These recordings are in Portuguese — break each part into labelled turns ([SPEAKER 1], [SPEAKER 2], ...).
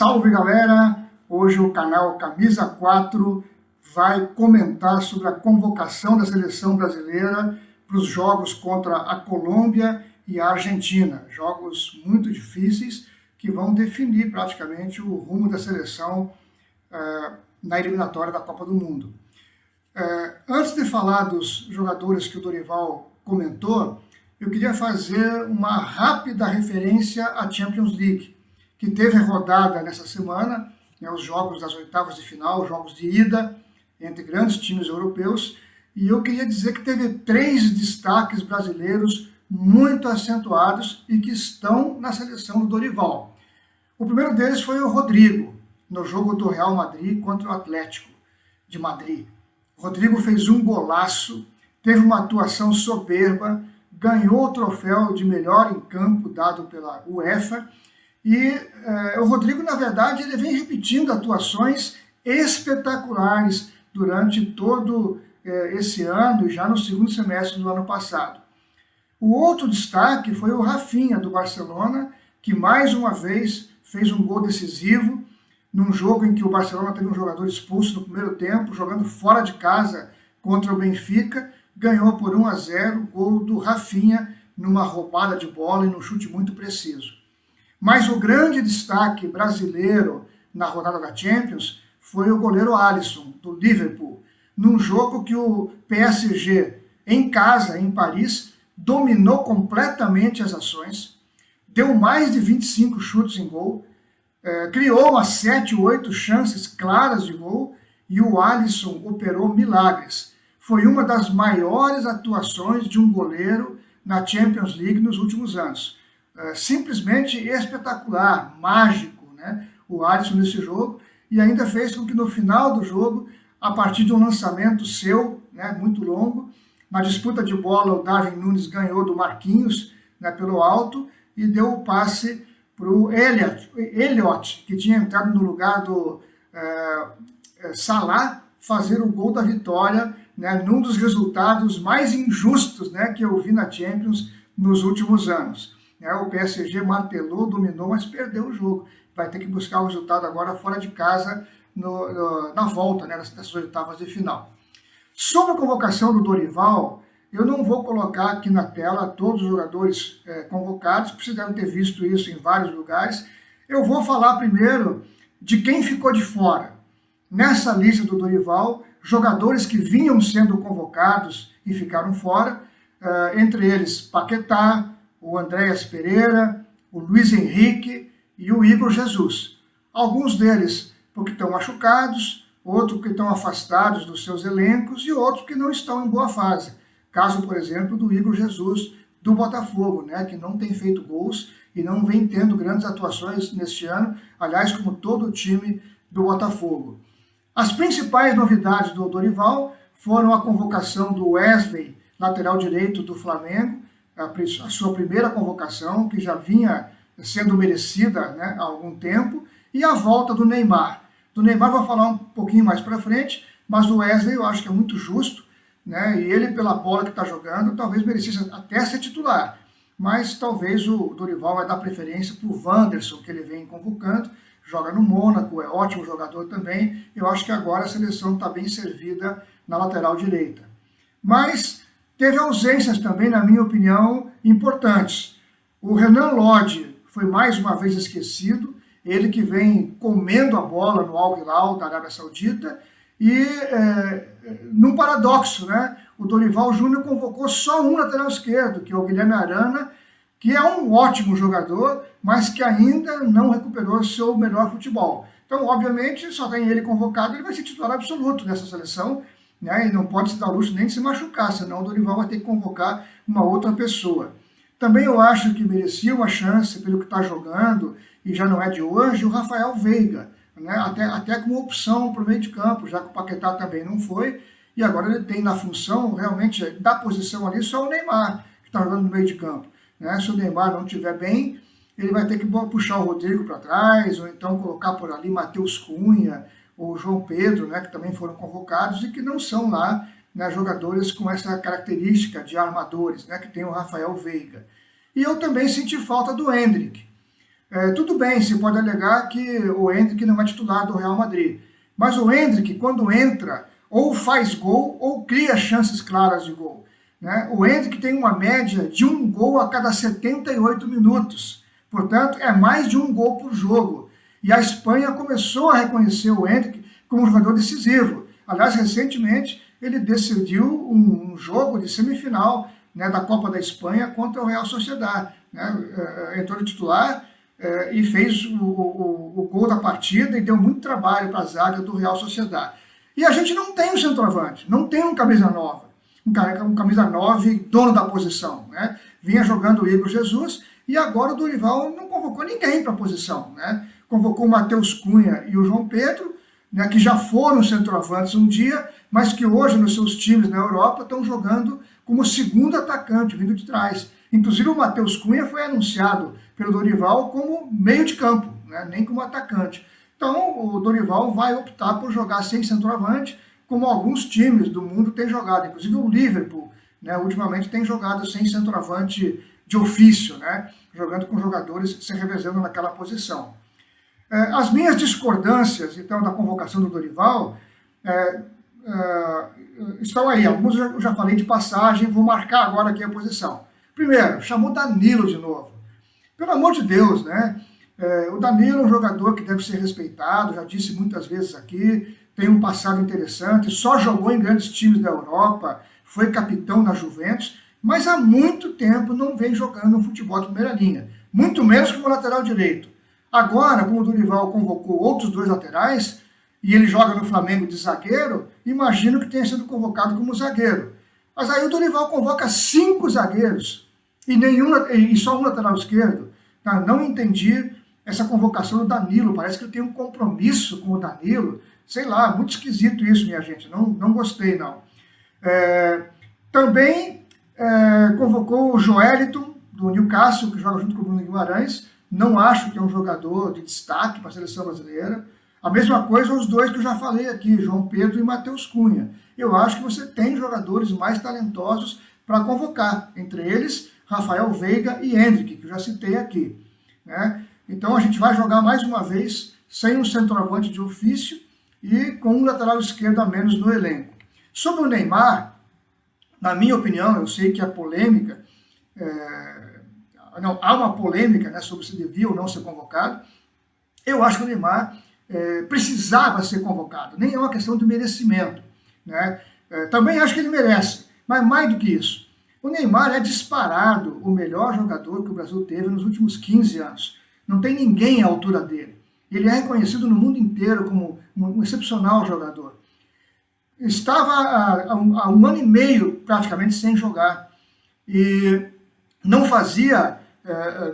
[SPEAKER 1] Salve galera! Hoje o canal Camisa 4 vai comentar sobre a convocação da seleção brasileira para os jogos contra a Colômbia e a Argentina. Jogos muito difíceis que vão definir praticamente o rumo da seleção na eliminatória da Copa do Mundo. Antes de falar dos jogadores que o Dorival comentou, eu queria fazer uma rápida referência à Champions League, que teve rodada nessa semana, os jogos das oitavas de final, jogos de ida entre grandes times europeus, e eu queria dizer que teve 3 destaques brasileiros muito acentuados e que estão na seleção do Dorival. O primeiro deles foi o Rodrigo, no jogo do Real Madrid contra o Atlético de Madrid. O Rodrigo fez um golaço, teve uma atuação soberba, ganhou o troféu de melhor em campo dado pela UEFA, e o Rodrigo, na verdade, ele vem repetindo atuações espetaculares durante todo esse ano e já no segundo semestre do ano passado. O outro destaque foi o Rafinha, do Barcelona, que mais uma vez fez um gol decisivo, num jogo em que o Barcelona teve um jogador expulso no primeiro tempo, jogando fora de casa contra o Benfica, ganhou por 1-0, gol do Rafinha, numa roubada de bola e num chute muito preciso. Mas o grande destaque brasileiro na rodada da Champions foi o goleiro Alisson, do Liverpool, num jogo que o PSG, em casa, em Paris, dominou completamente as ações, deu mais de 25 chutes em gol, criou umas 7, 8 chances claras de gol e o Alisson operou milagres. Foi uma das maiores atuações de um goleiro na Champions League nos últimos anos. Simplesmente espetacular, mágico, né? O Alisson nesse jogo, e ainda fez com que no final do jogo, a partir de um lançamento seu, né, muito longo, na disputa de bola o Darwin Núñez ganhou do Marquinhos, né, pelo alto e deu o passe para o Elliott, que tinha entrado no lugar do Salah, fazer o gol da vitória, né, num dos resultados mais injustos, né, que eu vi na Champions nos últimos anos. O PSG martelou, dominou, mas perdeu o jogo. Vai ter que buscar o resultado agora fora de casa, na volta, né, dessas oitavas de final. Sobre a convocação do Dorival, eu não vou colocar aqui na tela todos os jogadores convocados, porque vocês devem ter visto isso em vários lugares. Eu vou falar primeiro de quem ficou de fora. Nessa lista do Dorival, jogadores que vinham sendo convocados e ficaram fora, entre eles Paquetá, o Andréas Pereira, o Luiz Henrique e o Igor Jesus. Alguns deles porque estão machucados, outros porque estão afastados dos seus elencos e outros que não estão em boa fase. Caso, por exemplo, do Igor Jesus, do Botafogo, né, que não tem feito gols e não vem tendo grandes atuações neste ano, aliás, como todo o time do Botafogo. As principais novidades do Dorival foram a convocação do Wesley, lateral direito do Flamengo, a sua primeira convocação, que já vinha sendo merecida, né, há algum tempo, e a volta do Neymar. Do Neymar vou falar um pouquinho mais para frente, mas o Wesley eu acho que é muito justo, né, e ele, pela bola que está jogando, talvez merecesse até ser titular, mas talvez o Dorival vai dar preferência para o Wanderson, que ele vem convocando, joga no Mônaco, é ótimo jogador também. Eu acho que agora a seleção está bem servida na lateral direita. Mas teve ausências também, na minha opinião, importantes. O Renan Lodge foi mais uma vez esquecido, ele que vem comendo a bola no Al Hilal da Arábia Saudita, e num paradoxo, né? O Dorival Júnior convocou só um lateral esquerdo, que é o Guilherme Arana, que é um ótimo jogador, mas que ainda não recuperou seu melhor futebol. Então, obviamente, só tem ele convocado, ele vai ser titular absoluto nessa seleção, né, e não pode se dar luxo nem de se machucar, senão o Dorival vai ter que convocar uma outra pessoa. Também eu acho que merecia uma chance pelo que está jogando, e já não é de hoje, o Rafael Veiga, né, até como opção para o meio de campo, já que o Paquetá também não foi, e agora ele tem na função, realmente, da posição ali, só o Neymar, que está jogando no meio de campo. Se o Neymar não estiver bem, ele vai ter que puxar o Rodrigo para trás, ou então colocar por ali Matheus Cunha, ou João Pedro, né, que também foram convocados e que não são lá, né, jogadores com essa característica de armadores, né, que tem o Rafael Veiga. E eu também senti falta do Endrick. Tudo bem, você pode alegar que o Endrick não é titular do Real Madrid, mas o Endrick, quando entra, ou faz gol ou cria chances claras de gol, né? O Endrick tem uma média de um gol a cada 78 minutos, portanto, é mais de um gol por jogo. E a Espanha começou a reconhecer o Endrick como um jogador decisivo. Aliás, recentemente, ele decidiu um jogo de semifinal, né, da Copa da Espanha contra o Real Sociedad, né? Entrou de titular e fez o gol da partida e deu muito trabalho para a zaga do Real Sociedad. E a gente não tem um centroavante, não tem um camisa nova, um camisa 9 dono da posição, né? Vinha jogando o Igor Jesus e agora o Dorival não convocou ninguém para a posição, né? Convocou o Matheus Cunha e o João Pedro, né, que já foram centroavantes um dia, mas que hoje nos seus times na Europa estão jogando como segundo atacante, vindo de trás. Inclusive o Matheus Cunha foi anunciado pelo Dorival como meio de campo, né, nem como atacante. Então o Dorival vai optar por jogar sem centroavante, como alguns times do mundo têm jogado, inclusive o Liverpool, né, ultimamente tem jogado sem centroavante de ofício, né, jogando com jogadores se revezando naquela posição. As minhas discordâncias, então, da convocação do Dorival estão aí. Alguns eu já falei de passagem, vou marcar agora aqui a posição. Primeiro, chamou Danilo de novo. Pelo amor de Deus, né? O Danilo é um jogador que deve ser respeitado, já disse muitas vezes aqui, tem um passado interessante, só jogou em grandes times da Europa, foi capitão na Juventus, mas há muito tempo não vem jogando no futebol de primeira linha, muito menos como lateral direito. Agora, como o Dorival convocou outros dois laterais, e ele joga no Flamengo de zagueiro, imagino que tenha sido convocado como zagueiro. Mas aí o Dorival convoca 5 zagueiros, e só um lateral esquerdo. Tá? Não entendi essa convocação do Danilo, parece que ele tem um compromisso com o Danilo, sei lá, muito esquisito isso, minha gente, não gostei não. Também convocou o Joeliton, do Newcastle, que joga junto com o Bruno Guimarães. Não acho que é um jogador de destaque para a seleção brasileira. A mesma coisa os dois que eu já falei aqui, João Pedro e Matheus Cunha. Eu acho que você tem jogadores mais talentosos para convocar, entre eles Rafael Veiga e Endrick, que eu já citei aqui, né? Então a gente vai jogar mais uma vez sem um centroavante de ofício e com um lateral esquerdo a menos no elenco. Sobre o Neymar, na minha opinião, eu sei que a polêmica... há uma polêmica, né, sobre se devia ou não ser convocado. Eu acho que o Neymar precisava ser convocado, nem é uma questão de merecimento, né? Também acho que ele merece, mas mais do que isso, o Neymar é disparado o melhor jogador que o Brasil teve nos últimos 15 anos. Não tem ninguém à altura dele. Ele é reconhecido no mundo inteiro como um excepcional jogador. Estava há um ano e meio praticamente sem jogar e não fazia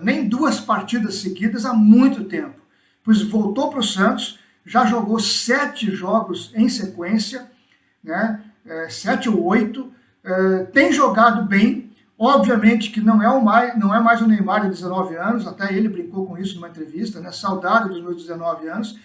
[SPEAKER 1] nem 2 partidas seguidas há muito tempo. Pois voltou para o Santos, já jogou 7 jogos em sequência, né? 7 ou 8, tem jogado bem. Obviamente que não é mais o Neymar de 19 anos, até ele brincou com isso numa entrevista, né? Saudade dos meus 19 anos.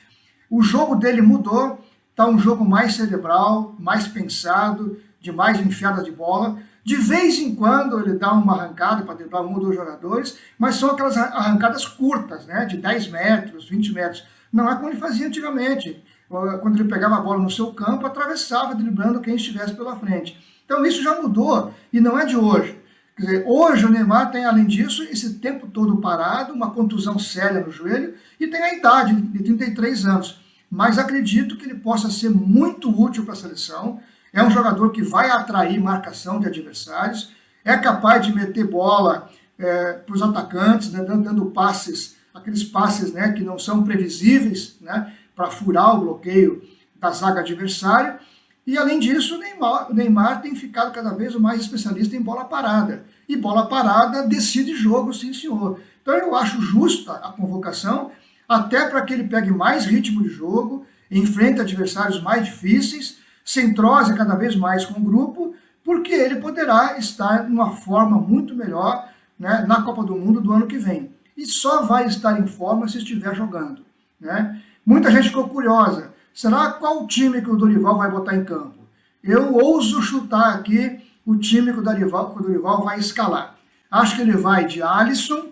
[SPEAKER 1] O jogo dele mudou, está um jogo mais cerebral, mais pensado, de mais enfiada de bola. De vez em quando ele dá uma arrancada para driblar 1 ou 2 jogadores, mas são aquelas arrancadas curtas, né, de 10 metros, 20 metros. Não é como ele fazia antigamente, quando ele pegava a bola no seu campo, atravessava driblando quem estivesse pela frente. Então isso já mudou e não é de hoje. Quer dizer, hoje o Neymar tem, além disso, esse tempo todo parado, uma contusão séria no joelho e tem a idade de 33 anos. Mas acredito que ele possa ser muito útil para a seleção. É um jogador que vai atrair marcação de adversários, é capaz de meter bola para os atacantes, né, dando passes, aqueles passes, né, que não são previsíveis, né, para furar o bloqueio da zaga adversária. E além disso, o Neymar tem ficado cada vez mais especialista em bola parada. E bola parada decide jogo, sim senhor. Então eu acho justa a convocação, até para que ele pegue mais ritmo de jogo, enfrente adversários mais difíceis, se entrose cada vez mais com o grupo, porque ele poderá estar numa forma muito melhor, né, na Copa do Mundo do ano que vem. E só vai estar em forma se estiver jogando, né? Muita gente ficou curiosa. Será qual time que o Dorival vai botar em campo? Eu ouso chutar aqui o time que o Dorival vai escalar. Acho que ele vai de Alisson,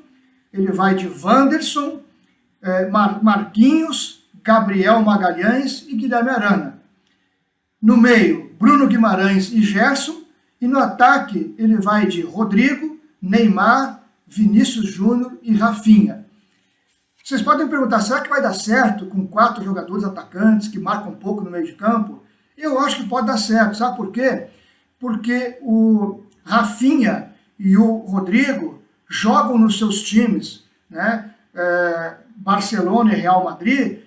[SPEAKER 1] ele vai de Wanderson, Marquinhos, Gabriel Magalhães e Guilherme Arana. No meio, Bruno Guimarães e Gerson. E no ataque, ele vai de Rodrigo, Neymar, Vinícius Júnior e Rafinha. Vocês podem perguntar, será que vai dar certo com 4 jogadores atacantes que marcam um pouco no meio de campo? Eu acho que pode dar certo, sabe por quê? Porque o Rafinha e o Rodrigo jogam nos seus times, né? Barcelona e Real Madrid,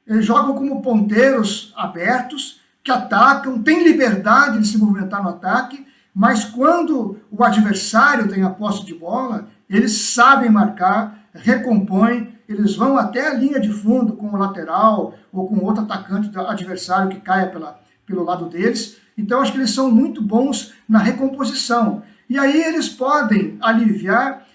[SPEAKER 1] eles jogam como ponteiros abertos, que atacam, têm liberdade de se movimentar no ataque, mas quando o adversário tem a posse de bola, eles sabem marcar, recompõem, eles vão até a linha de fundo com o lateral ou com outro atacante adversário que caia pelo lado deles. Então, acho que eles são muito bons na recomposição. E aí eles podem aliviar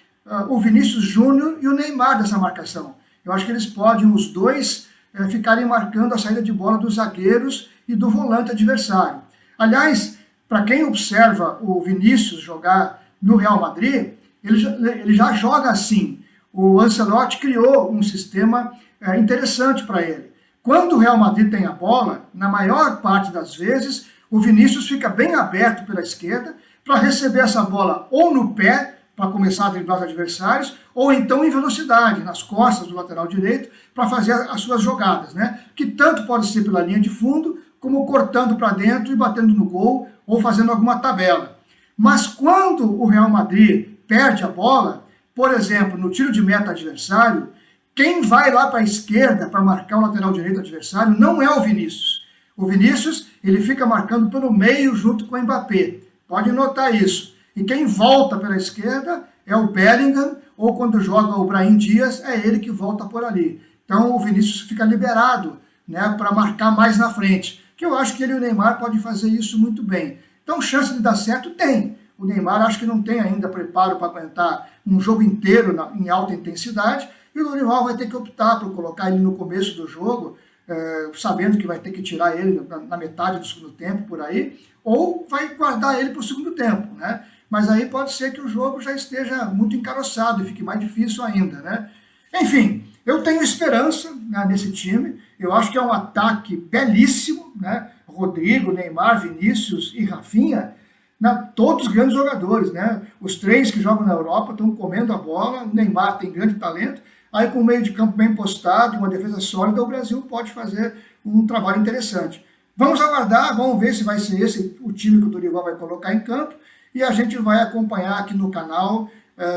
[SPEAKER 1] o Vinícius Júnior e o Neymar dessa marcação. Eu acho que eles podem, os dois, ficarem marcando a saída de bola dos zagueiros e do volante adversário. Aliás, para quem observa o Vinícius jogar no Real Madrid, ele já joga assim. O Ancelotti criou um sistema interessante para ele. Quando o Real Madrid tem a bola, na maior parte das vezes, o Vinícius fica bem aberto pela esquerda para receber essa bola ou no pé, para começar a driblar os adversários, ou então em velocidade, nas costas do lateral direito, para fazer as suas jogadas, né? Que tanto pode ser pela linha de fundo, como cortando para dentro e batendo no gol, ou fazendo alguma tabela. Mas quando o Real Madrid perde a bola, por exemplo, no tiro de meta adversário, quem vai lá para a esquerda para marcar o lateral direito adversário não é o Vinícius. O Vinícius, ele fica marcando pelo meio junto com o Mbappé. Pode notar isso. E quem volta pela esquerda é o Bellingham, ou quando joga o Brahim Dias, é ele que volta por ali. Então o Vinícius fica liberado, né, para marcar mais na frente. Que eu acho que ele e o Neymar podem fazer isso muito bem. Então chance de dar certo tem. O Neymar acho que não tem ainda preparo para aguentar um jogo inteiro em alta intensidade, e o Dorival vai ter que optar por colocar ele no começo do jogo, sabendo que vai ter que tirar ele na metade do segundo tempo, por aí, ou vai guardar ele para o segundo tempo, né? Mas aí pode ser que o jogo já esteja muito encaroçado e fique mais difícil ainda, né? Enfim, eu tenho esperança, né, nesse time. Eu acho que é um ataque belíssimo, né? Rodrigo, Neymar, Vinícius e Rafinha, né? Todos grandes jogadores, né? Os 3 que jogam na Europa estão comendo a bola. O Neymar tem grande talento. Aí, com o meio de campo bem postado, uma defesa sólida, o Brasil pode fazer um trabalho interessante. Vamos aguardar, vamos ver se vai ser esse o time que o Dorival vai colocar em campo, e a gente vai acompanhar aqui no canal,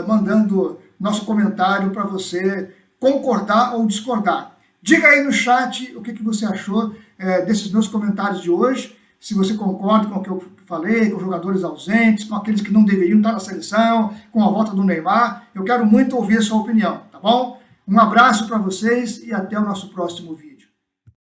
[SPEAKER 1] mandando nosso comentário para você concordar ou discordar. Diga aí no chat o que você achou desses meus comentários de hoje, se você concorda com o que eu falei, com jogadores ausentes, com aqueles que não deveriam estar na seleção, com a volta do Neymar. Eu quero muito ouvir a sua opinião, tá bom? Um abraço para vocês e até o nosso próximo vídeo.